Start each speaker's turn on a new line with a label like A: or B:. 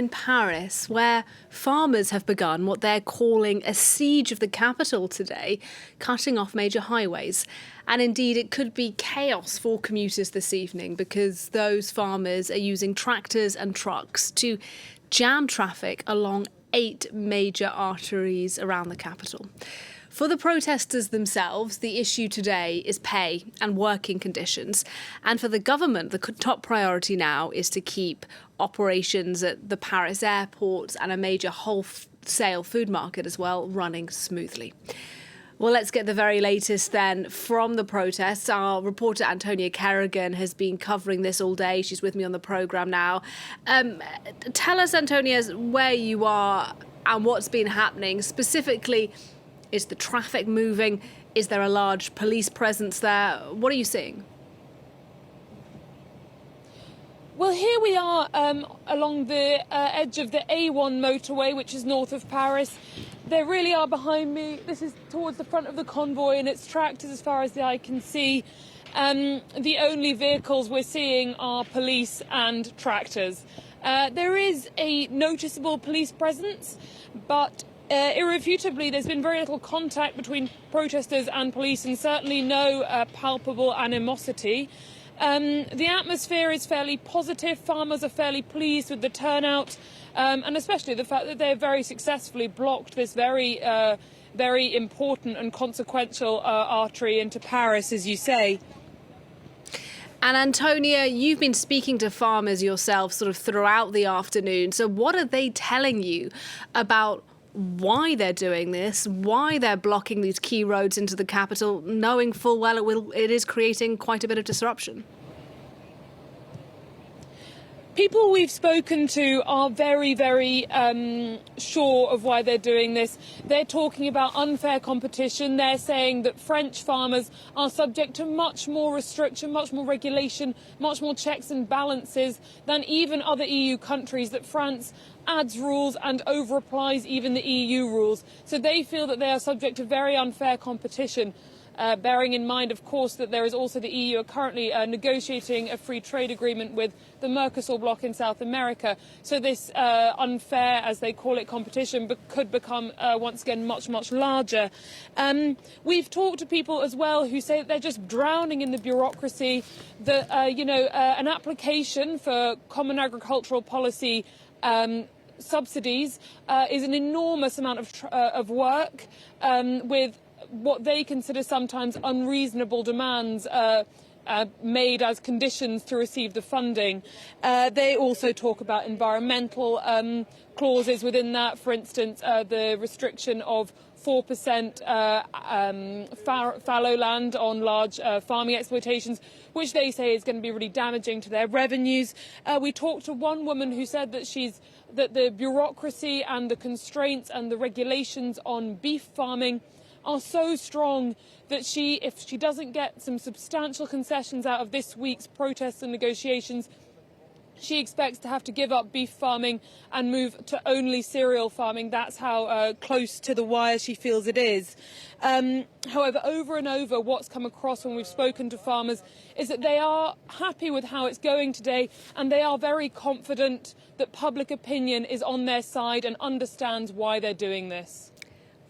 A: in Paris, where farmers have begun what they're calling a siege of the capital today, cutting off major highways. And indeed, it could be chaos for commuters this evening because those farmers are using tractors and trucks to jam traffic along 8 major arteries around the capital. For the protesters themselves, the issue today is pay and working conditions. And for the government, the top priority now is to keep operations at the Paris airports and a major wholesale food market as well running smoothly. Well, let's get the very latest then from the protests. Our reporter Antonia Kerrigan has been covering this all day. She's with me on the programme now. Tell us, Antonia, where you are and what's been happening. Specifically, is the traffic moving? Is there a large police presence there? What are you seeing?
B: Well, here we are along the edge of the A1 motorway, which is north of Paris. They really are behind me. This is towards the front of the convoy, and it's tractors as far as the eye can see. The only vehicles we're seeing are police and tractors. There is a noticeable police presence, but irrefutably, there's been very little contact between protesters and police, and certainly no palpable animosity. The atmosphere is fairly positive. Farmers are fairly pleased with the turnout, and especially the fact that they've very successfully blocked this very important and consequential artery into Paris, as you say.
A: And Antonia, you've been speaking to farmers yourself sort of throughout the afternoon. So what are they telling you about why they're doing this, why they're blocking these key roads into the capital, knowing full well it is creating quite a bit of disruption?
B: People we've spoken to are very, very sure of why they're doing this. They're talking about unfair competition. They're saying that French farmers are subject to much more restriction, much more regulation, much more checks and balances than even other EU countries, that France adds rules and over-applies even the EU rules. So they feel that they are subject to very unfair competition. Bearing in mind, of course, that there is also the EU are currently negotiating a free trade agreement with the Mercosur bloc in South America. So this unfair, as they call it, competition could become once again much, much larger. We've talked to people as well who say that they're just drowning in the bureaucracy, that, an application for common agricultural policy subsidies is an enormous amount of work with what they consider sometimes unreasonable demands made as conditions to receive the funding. They also talk about environmental clauses within that, for instance, the restriction of 4% fallow land on large farming exploitations, which they say is going to be really damaging to their revenues. We talked to one woman who said that the bureaucracy and the constraints and the regulations on beef farming are so strong that if she doesn't get some substantial concessions out of this week's protests and negotiations, she expects to have to give up beef farming and move to only cereal farming. That's how close to the wire she feels it is. However, over and over, what's come across when we've spoken to farmers is that they are happy with how it's going today, and they are very confident that public opinion is on their side and understands why they're doing this.